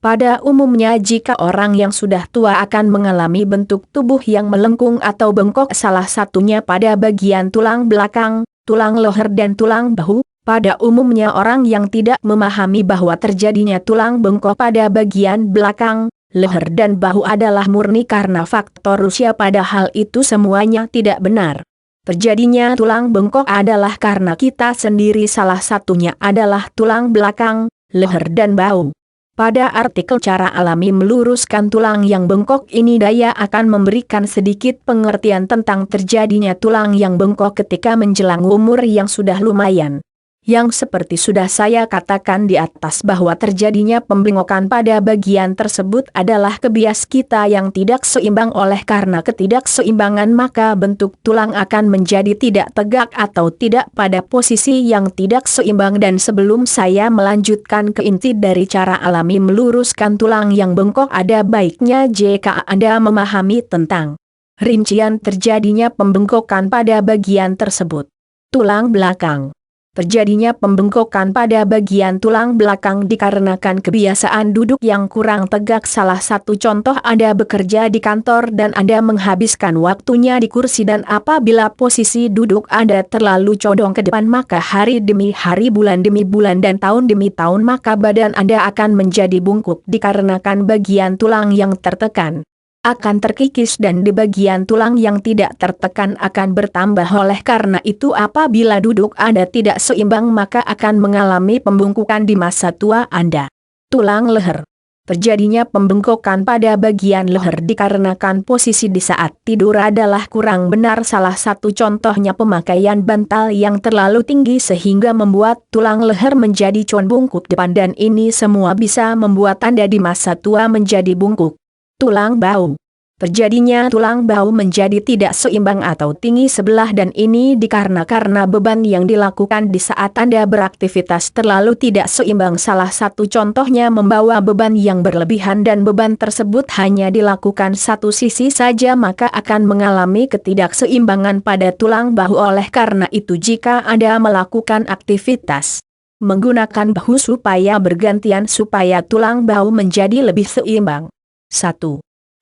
Pada umumnya jika orang yang sudah tua akan mengalami bentuk tubuh yang melengkung atau bengkok, salah satunya pada bagian tulang belakang, tulang leher dan tulang bahu. Pada umumnya orang yang tidak memahami bahwa terjadinya tulang bengkok pada bagian belakang, leher dan bahu adalah murni karena faktor usia, padahal itu semuanya tidak benar. Terjadinya tulang bengkok adalah karena kita sendiri, salah satunya adalah tulang belakang, leher dan bahu. Pada artikel cara alami meluruskan tulang yang bengkok ini, Daya akan memberikan sedikit pengertian tentang terjadinya tulang yang bengkok ketika menjelang umur yang sudah lumayan. Yang seperti sudah saya katakan di atas bahwa terjadinya pembengkokan pada bagian tersebut adalah kebias kita yang tidak seimbang. Oleh karena ketidakseimbangan maka bentuk tulang akan menjadi tidak tegak atau tidak pada posisi yang tidak seimbang. Dan sebelum saya melanjutkan ke inti dari cara alami meluruskan tulang yang bengkok, ada baiknya jika Anda memahami tentang rincian terjadinya pembengkokan pada bagian tersebut. Tulang belakang. Terjadinya pembengkokan pada bagian tulang belakang dikarenakan kebiasaan duduk yang kurang tegak. Salah satu contoh, Anda bekerja di kantor dan Anda menghabiskan waktunya di kursi, dan apabila posisi duduk Anda terlalu condong ke depan maka hari demi hari, bulan demi bulan dan tahun demi tahun maka badan Anda akan menjadi bungkuk dikarenakan bagian tulang yang tertekan akan terkikis dan di bagian tulang yang tidak tertekan akan bertambah. Oleh karena itu apabila duduk Anda tidak seimbang maka akan mengalami pembungkukan di masa tua Anda. Tulang leher. Terjadinya pembengkokan pada bagian leher dikarenakan posisi di saat tidur adalah kurang benar. Salah satu contohnya pemakaian bantal yang terlalu tinggi sehingga membuat tulang leher menjadi bungkuk depan, dan ini semua bisa membuat Anda di masa tua menjadi bungkuk. Tulang bahu. Terjadinya tulang bahu menjadi tidak seimbang atau tinggi sebelah, dan ini dikarenakan beban yang dilakukan di saat Anda beraktivitas terlalu tidak seimbang. Salah satu contohnya membawa beban yang berlebihan dan beban tersebut hanya dilakukan satu sisi saja maka akan mengalami ketidakseimbangan pada tulang bahu. Oleh karena itu jika Anda melakukan aktivitas menggunakan bahu supaya bergantian supaya tulang bahu menjadi lebih seimbang. 1.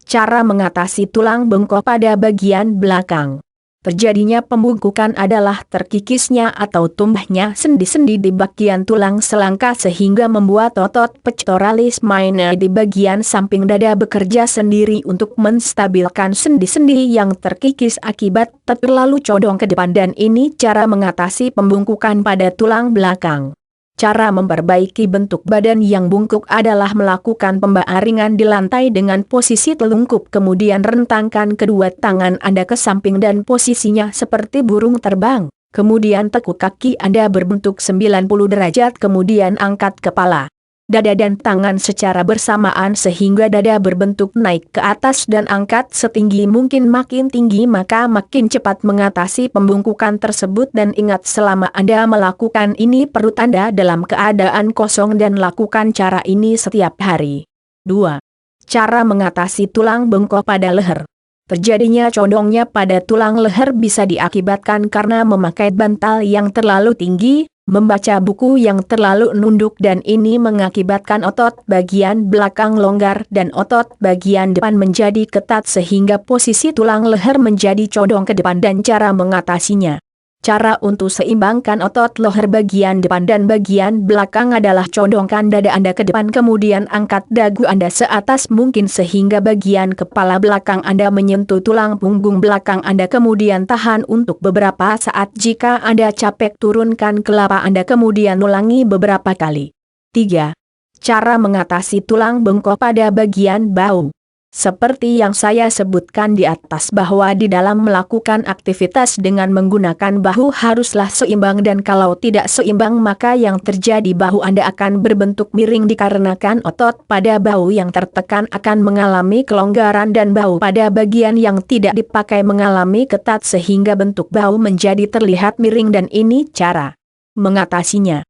Cara mengatasi tulang bengkok pada bagian belakang. Terjadinya pembungkukan adalah terkikisnya atau tumbahnya sendi-sendi di bagian tulang selangka sehingga membuat otot pectoralis minor di bagian samping dada bekerja sendiri untuk menstabilkan sendi-sendi yang terkikis akibat terlalu condong ke depan, dan ini cara mengatasi pembungkukan pada tulang belakang. Cara memperbaiki bentuk badan yang bungkuk adalah melakukan pembaringan di lantai dengan posisi telungkup, kemudian rentangkan kedua tangan Anda ke samping dan posisinya seperti burung terbang. Kemudian tekuk kaki Anda berbentuk 90 derajat, kemudian angkat kepala, dada dan tangan secara bersamaan sehingga dada berbentuk naik ke atas dan angkat setinggi mungkin. Makin tinggi maka makin cepat mengatasi pembungkukan tersebut, dan ingat selama Anda melakukan ini perut Anda dalam keadaan kosong dan lakukan cara ini setiap hari. 2. Cara mengatasi tulang bengkok pada leher. Terjadinya condongnya pada tulang leher bisa diakibatkan karena memakai bantal yang terlalu tinggi, membaca buku yang terlalu nunduk, dan ini mengakibatkan otot bagian belakang longgar dan otot bagian depan menjadi ketat sehingga posisi tulang leher menjadi condong ke depan. Dan cara mengatasinya. Cara untuk seimbangkan otot leher bagian depan dan bagian belakang adalah condongkan dada Anda ke depan, kemudian angkat dagu Anda seatas mungkin sehingga bagian kepala belakang Anda menyentuh tulang punggung belakang Anda, kemudian tahan untuk beberapa saat. Jika Anda capek turunkan kelapa Anda kemudian ulangi beberapa kali. 3. Cara mengatasi tulang bengkok pada bagian bahu. Seperti yang saya sebutkan di atas bahwa di dalam melakukan aktivitas dengan menggunakan bahu haruslah seimbang, dan kalau tidak seimbang maka yang terjadi bahu Anda akan berbentuk miring dikarenakan otot pada bahu yang tertekan akan mengalami kelonggaran dan bahu pada bagian yang tidak dipakai mengalami ketat sehingga bentuk bahu menjadi terlihat miring, dan ini cara mengatasinya.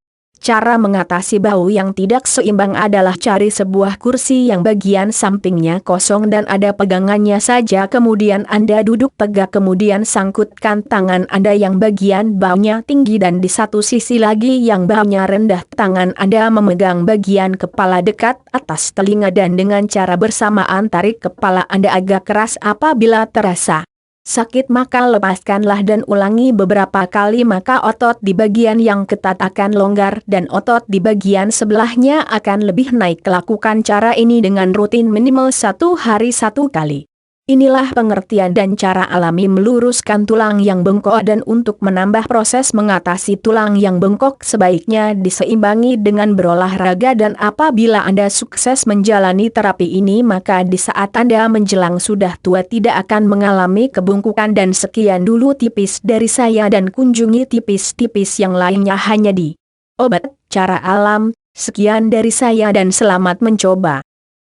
Cara mengatasi bau yang tidak seimbang adalah cari sebuah kursi yang bagian sampingnya kosong dan ada pegangannya saja, kemudian Anda duduk tegak, kemudian sangkutkan tangan Anda yang bagian baunya tinggi dan di satu sisi lagi yang baunya rendah. Tangan Anda memegang bagian kepala dekat atas telinga dan dengan cara bersamaan tarik kepala Anda agak keras. Apabila terasa sakit maka lepaskanlah dan ulangi beberapa kali, maka otot di bagian yang ketat akan longgar dan otot di bagian sebelahnya akan lebih naik. Lakukan cara ini dengan rutin minimal 1 hari 1 kali. Inilah pengertian dan cara alami meluruskan tulang yang bengkok, dan untuk menambah proses mengatasi tulang yang bengkok sebaiknya diseimbangi dengan berolahraga, dan apabila Anda sukses menjalani terapi ini maka di saat Anda menjelang sudah tua tidak akan mengalami kebungkukan. Dan sekian dulu tipis dari saya, dan kunjungi tipis-tipis yang lainnya hanya di Obat Cara Alam. Sekian dari saya dan selamat mencoba.